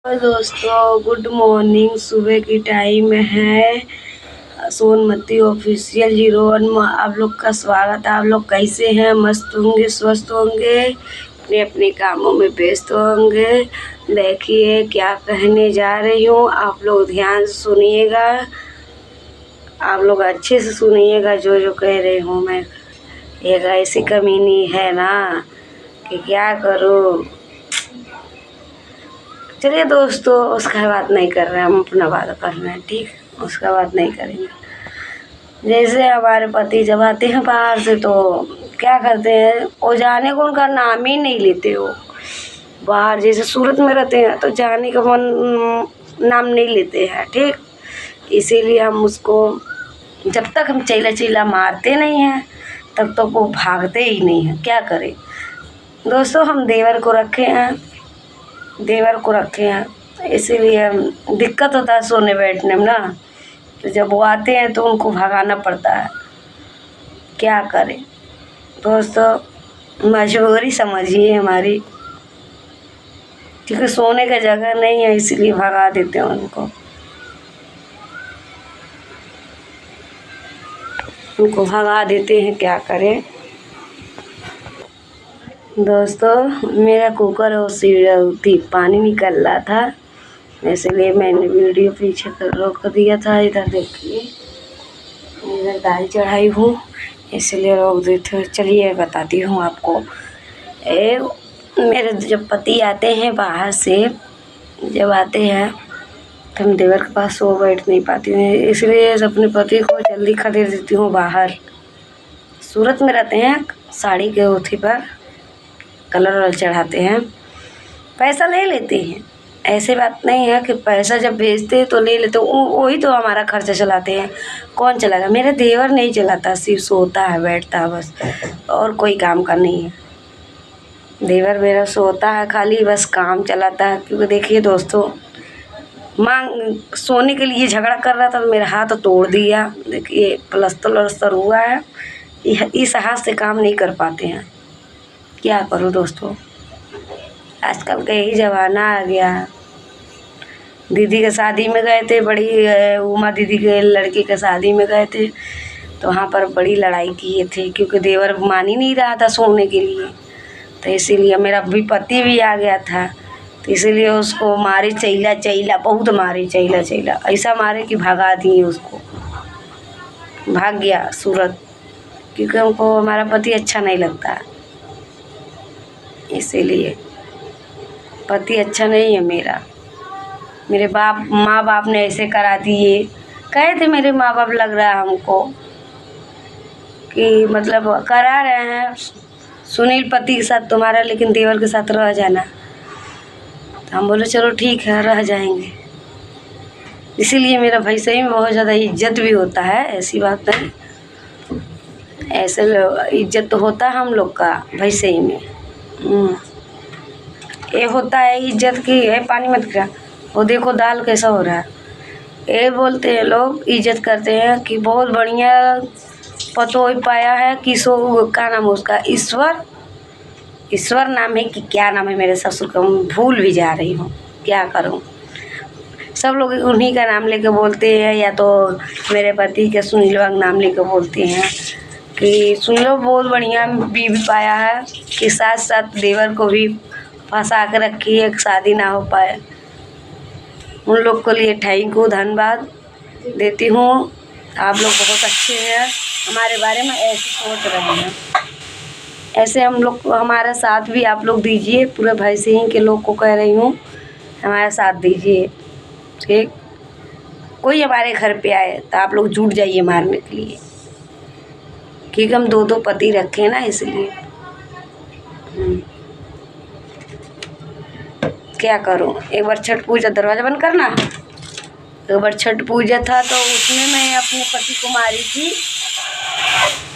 Hello दोस्तों, good morning. सुबह की टाइम है। सोनमती ऑफिशियल 01 में आप लोग का स्वागत है। आप लोग कैसे हैं? मस्त होंगे, स्वस्थ होंगे, अपने अपने कामों में व्यस्त होंगे। देखिए क्या कहने जा रही हूँ, आप लोग ध्यान से सुनिएगा। आप लोग अच्छे से सुनिएगा जो जो कह रही हूँ मैं। एक ऐसी कमीनी है ना कि क्या करूँ। चलिए दोस्तों, उसका बात नहीं कर रहे, हम अपना बात कर रहे हैं। ठीक, उसका बात नहीं करेंगे। जैसे हमारे पति जब आते हैं बाहर से तो क्या करते हैं, वो जाने को उनका नाम ही नहीं लेते। वो बाहर जैसे सूरत में रहते हैं तो जाने का मन नाम नहीं लेते हैं। ठीक, इसीलिए हम उसको जब तक हम चैला चैला मारते नहीं हैं तब तक वो भागते ही नहीं हैं। क्या करें दोस्तों, हम देवर को रखे हैं, इसीलिए दिक्कत होता है सोने बैठने में ना। तो जब वो आते हैं तो उनको भगाना पड़ता है। क्या करें दोस्तों, मजबूरी समझिए हमारी, क्योंकि सोने का जगह नहीं है, इसलिए भगा देते हैं उनको भगा देते हैं। क्या करें दोस्तों, मेरा कुकर और थी पानी निकल रहा था, इसलिए मैंने वीडियो पीछे कर रोक दिया था। इधर देखिए, इधर दाल चढ़ाई हूँ, इसलिए रोक देते। चलिए बताती हूँ आपको। मेरे जब पति आते हैं बाहर से, जब आते हैं तो हम देवर के पास सो बैठ नहीं पाती हूँ, इसलिए अपने पति को जल्दी खदेड़ देती हूँ बाहर। सूरत में रहते हैं, साड़ी के ओथी पर कलर वलर चढ़ाते हैं, पैसा ले लेते हैं। ऐसे बात नहीं है कि पैसा जब भेजते हैं तो ले लेते, वही तो हमारा खर्चा चलाते हैं। कौन चलाएगा? मेरा देवर नहीं चलाता, सिर्फ सोता है बैठता है बस, और कोई काम का नहीं है। देवर मेरा सोता है खाली, बस काम चलाता है। क्योंकि देखिए दोस्तों, सोने के लिए झगड़ा कर रहा था तो मेरा हाथ तोड़ दिया। देखिए प्लस्तर वलस्तर हुआ है, इस हाथ से काम नहीं कर पाते हैं। क्या करूँ दोस्तों, आजकल का यही ज़माना आ गया। दीदी के शादी में गए थे, बड़ी उमा दीदी के लड़के के शादी में गए थे, तो वहाँ पर बड़ी लड़ाई किए थे, क्योंकि देवर मान ही नहीं रहा था सोने के लिए। तो इसीलिए मेरा भी पति भी आ गया था, तो इसीलिए उसको मारे चैला चैला, बहुत मारे चैला चैला, ऐसा मारे कि भगा दिए उसको। भाग गया सूरत, क्योंकि हमको हमारा पति अच्छा नहीं लगता, इसीलिए पति अच्छा नहीं है मेरा। मेरे माँ बाप ने ऐसे करा दिए। कहे थे मेरे माँ बाप, लग रहा है हमको कि मतलब करा रहे हैं सुनील पति के साथ तुम्हारा, लेकिन देवर के साथ रह जाना। तो हम बोले चलो ठीक है, रह जाएंगे। इसीलिए मेरा भाई सही में बहुत ज़्यादा इज्जत भी होता है, ऐसी बात नहीं। ऐसे इज्जत तो होता है हम लोग का भाई सही में। ये होता है इज्जत की है। पानी मत गिरा, वो देखो दाल कैसा हो रहा है। ये बोलते हैं लोग, इज्जत करते हैं कि बहुत बढ़िया पतोह पाया है। किसो का नाम है उसका, ईश्वर नाम है कि क्या नाम है मेरे ससुर का, भूल भी जा रही हूँ। क्या करूँ, सब लोग उन्हीं का नाम लेके बोलते हैं, या तो मेरे पति के सुनीलवा का नाम लेके बोलते हैं कि सुनीलो बहुत बढ़िया बीवी पाया है, कि साथ साथ देवर को भी फंसा के रखी है, शादी ना हो पाए। उन लोग के लिए थैंक यू, धन्यवाद देती हूँ। आप लोग बहुत अच्छे हैं, हमारे बारे में ऐसे सोच रहे हैं। ऐसे हम लोग, हमारा साथ भी आप लोग दीजिए। पूरे भाई सिंह के लोग को कह रही हूँ, हमारा साथ दीजिए। ठीक, कोई हमारे घर पे आए तो आप लोग जुट जाइए मारने के लिए, क्योंकि हम दो दो पति रखे ना, इसलिए। क्या करूं, एक बार छठ पूजा, दरवाज़ा बंद करना। एक बार छठ पूजा था तो उसमें मैं अपने पति को मारी थी।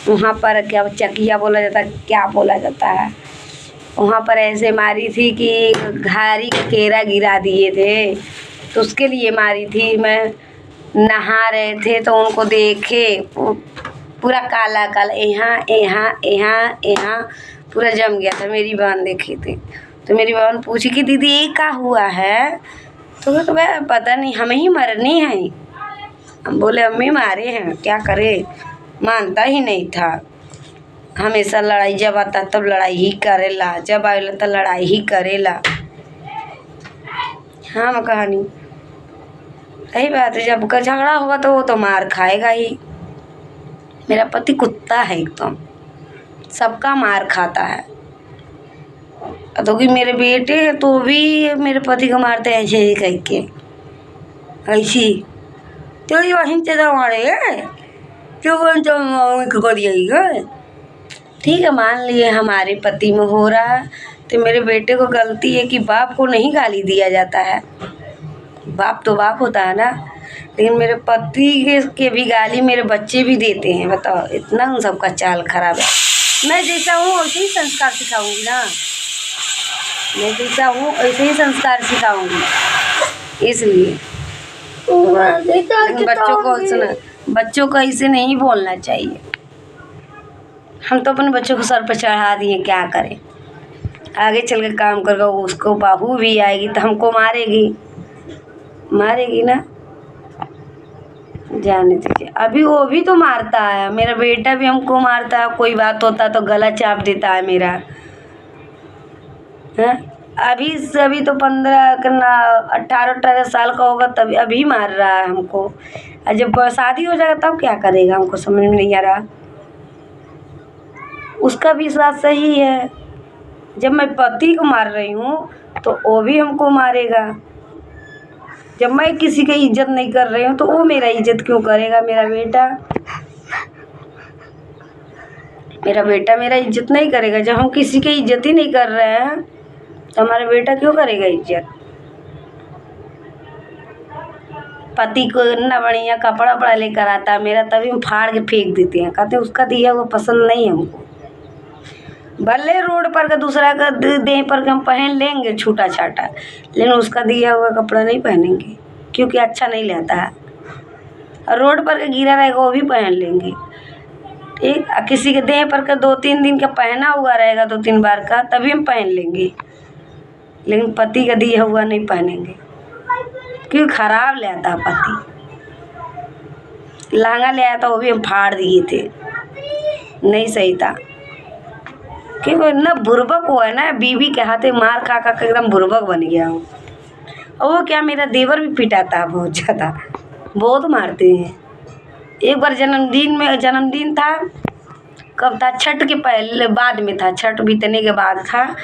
वहाँ पर क्या चकिया बोला जाता, क्या बोला जाता है, वहाँ पर ऐसे मारी थी कि घारी का केरा गिरा दिए थे, तो उसके लिए मारी थी। मैं नहा रहे थे तो उनको देखे, पूरा काला काला, यहाँ यहाँ यहाँ यहाँ पूरा जम गया था। मेरी बहन देखी थी, तो मेरी बहन पूछी कि दीदी ये क्या हुआ है, तो वह पता नहीं हमें ही मरनी है। हम बोले अम्मी मारे हैं, क्या करे, मानता ही नहीं था। हमेशा लड़ाई, जब आता तब लड़ाई ही करेला, जब आवेला तो लड़ाई ही करेला। हाँ कहानी सही बात है, जब झगड़ा होगा तो वो तो मार खाएगा ही। मेरा पति कुत्ता है एकदम, सबका मार खाता है। तो कि मेरे बेटे हैं तो भी मेरे पति को मारते हैं ऐसे ही कह के, ऐसी तो ये वहीं से हमारे जो ठीक है, मान लिए हमारे पति में हो रहा है तो मेरे बेटे को गलती है कि बाप को नहीं गाली दिया जाता है, बाप तो बाप होता है ना। लेकिन मेरे पति के भी गाली मेरे बच्चे भी देते हैं। बताओ, इतना उन सबका चाल खराब है। मैं जैसा हूँ वैसे ही संस्कार सिखाऊंगी ना, मैं जैसा हूँ वैसे ही संस्कार सिखाऊंगी। इसलिए बच्चों को ऐसे नहीं बोलना चाहिए। हम तो अपने बच्चों को सर पर चढ़ा दिए, क्या करें। आगे चल के काम करेगा, उसको बहू भी आएगी तो हमको मारेगी ना, जाने दीजिए। अभी वो भी तो मारता है, मेरा बेटा भी हमको मारता है, कोई बात होता तो गला चाप देता है मेरा। है अभी तो 18 साल का होगा तभी अभी मार रहा है हमको। और जब शादी हो जाएगा तब क्या करेगा, हमको समझ में नहीं आ रहा। उसका विश्वास सही है, जब मैं पति को मार रही हूँ तो वो भी हमको मारेगा। जब मैं किसी की इज्जत नहीं कर रही हूँ तो वो मेरा इज्जत क्यों करेगा। मेरा बेटा मेरा इज्जत नहीं करेगा। जब हम किसी की इज्जत ही नहीं कर रहे हैं तो हमारा बेटा क्यों करेगा इज्जत। पति को इतना बढ़िया कपड़ा वपड़ा लेकर आता है मेरा, तभी हम फाड़ के फेंक देते हैं, कहते हैं उसका दिया वो पसंद नहीं है हमको। भले रोड पर का दूसरा का देह पर हम पहन लेंगे छूटा छाटा, लेकिन उसका दिया हुआ कपड़ा नहीं पहनेंगे, क्योंकि अच्छा नहीं लगता है। और रोड पर का गिरा रहेगा वो भी पहन लेंगे, ठीक। किसी के देह पर का 2-3 दिन का पहना हुआ रहेगा, 2-3 बार का, तभी हम पहन लेंगे, लेकिन पति का दिया हुआ नहीं पहनेंगे, क्योंकि खराब ले आता पति। लहंगा ले आया था वो भी हम फाड़ दिए थे, नहीं सही था। क्योंकि इतना बुर्बक हुआ है ना, बीवी के हाथे मार खा खा एकदम बुर्बक बन गया हूँ। और वो क्या, मेरा देवर भी पिटाता है बहुत ज़्यादा, बहुत मारते हैं। एक बार जन्मदिन था, कब था, छठ के पहले बाद में था, छठ बीतने के बाद था।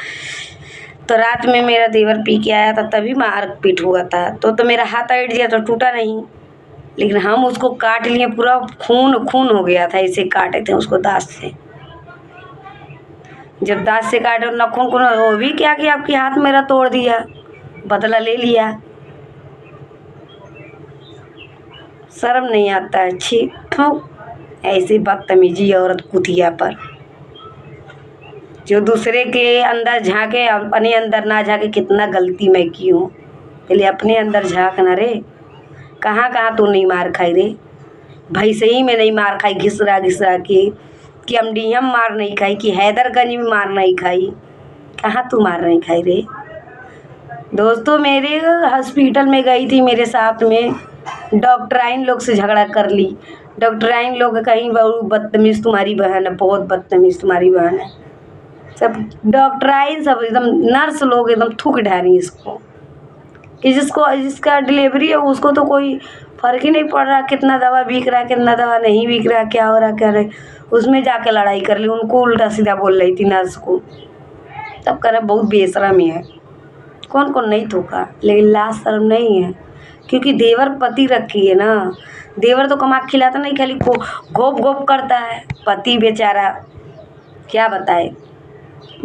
तो रात में मेरा देवर पी के आया था, तभी मार पीट हुआ था। तो मेरा हाथ अड़ गया तो टूटा नहीं, लेकिन हम उसको काट लिए, पूरा खून हो गया था। इसे काटे थे उसको दांत से, जब दांत से काटे नखून वो भी क्या कि आपके हाथ मेरा तोड़ दिया, बदला ले लिया। शर्म नहीं आता है, छी ऐसी बदतमीजी औरत कुतिया पर, जो दूसरे के अंदर झांके अपने अंदर ना झांके। कितना गलती मैं की हूँ, पहले अपने अंदर झांक ना रे। कहाँ तू नहीं मार खाई रे भाई, सही में नहीं मार खाई घिसरा के, कि अमडीहम मार नहीं खाई, कि हैदरगंज में मार नहीं खाई, कहाँ तू मार नहीं खाई रे। दोस्तों मेरे हॉस्पिटल में गई थी, मेरे साथ में डॉक्टराइन लोग से झगड़ा कर ली। डॉक्टराइन लोग कहीं बहुत बदतमीज़ तुम्हारी बहन है, बहुत बदतमीज़ तुम्हारी बहन है। सब डॉक्टराइन सब एकदम नर्स लोग एकदम थूक ढारी इसको, कि जिसका डिलीवरी है उसको तो कोई फ़र्क ही नहीं पड़ रहा, कितना दवा बिक रहा है कितना दवा नहीं बिक रहा, क्या हो रहा क्या नहीं। उसमें जाके लड़ाई कर ली, उनको उल्टा सीधा बोल रही थी नर्स को। तब कह रहे बहुत बेशरम है, कौन नहीं थूका, लेकिन लाज शर्म नहीं है, क्योंकि देवर पति रखी है ना। देवर तो कमा खिलाता नहीं, खाली घोप करता है। पति बेचारा क्या बताए,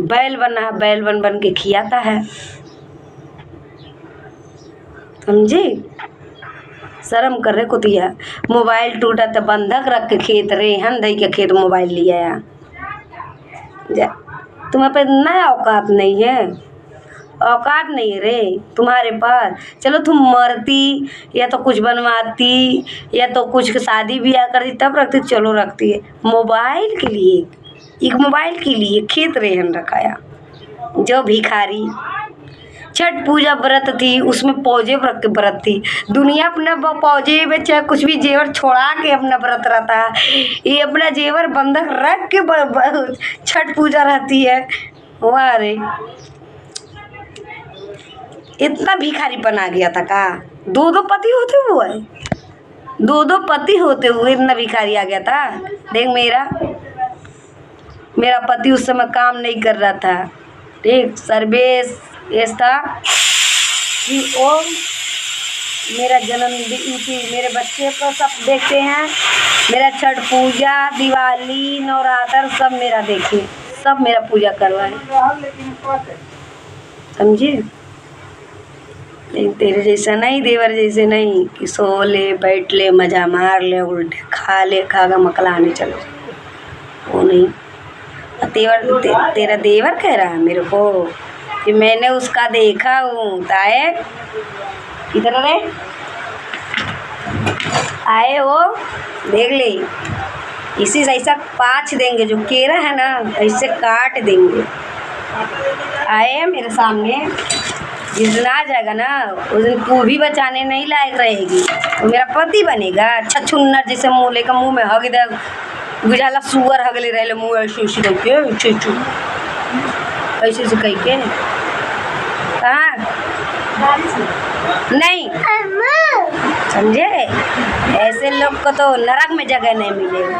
बैल बन के खिलाता है, समझे। शर्म कर रहे कुतिया। मोबाइल टूटा तो बंधक रख के खेत रेहन दई के खेत मोबाइल लिया। तुम्हारे पे इतना औकात नहीं है, औकात नहीं है रे तुम्हारे पास। चलो तुम मरती या तो कुछ बनवाती या तो कुछ शादी ब्याह करती तब रखती, चलो रखती है। मोबाइल के लिए, एक मोबाइल के लिए खेत रेहन रखाया। जो भिखारी छठ पूजा व्रत थी, उसमें पौजे व्रत थी। दुनिया अपना पौजे में चाहे कुछ भी जेवर छोड़ा के अपना व्रत रहता है, ये अपना जेवर बंधक रख के छठ पूजा रहती है। वाह रे, इतना भिखारीपन आ गया था का? दो दो पति होते हुए, दो पति होते हुए इतना भिखारी आ गया था। देख मेरा पति उस समय काम नहीं कर रहा था, ठीक, सर्विस ये था कि वो मेरा जन्मदिन की मेरे बच्चे को सब देखते हैं, मेरा छठ पूजा, दिवाली, नवरात्र सब मेरा देखे, सब मेरा पूजा करवाए, समझे? तेरे जैसा नहीं, देवर जैसे नहीं कि सो ले बैठ ले मज़ा मार ले उल्टे खा ले खागा मकलाने चलो, वो नहीं। तेरा देवर कह रहा है मेरे को कि मैंने उसका देखा हूँ। ताए इधर रे, आए वो देख ले, इसी से ऐसा पाँच देंगे, जो केरा है ना ऐसे काट देंगे। आए मेरे सामने, जिस दिन आ जाएगा ना उस दिन तू भी बचाने नहीं लायक रहेगी, तो मेरा पति बनेगा। छछुन्नर जैसे मुँह लेकर मुँह में हग दे, बुझाला सुअर हगले रहे मुँह ऐसे ऐसे करके ऐसे कह के। कहाँ नहीं समझे, ऐसे लोग को तो नरक में जगह नहीं मिलेगी।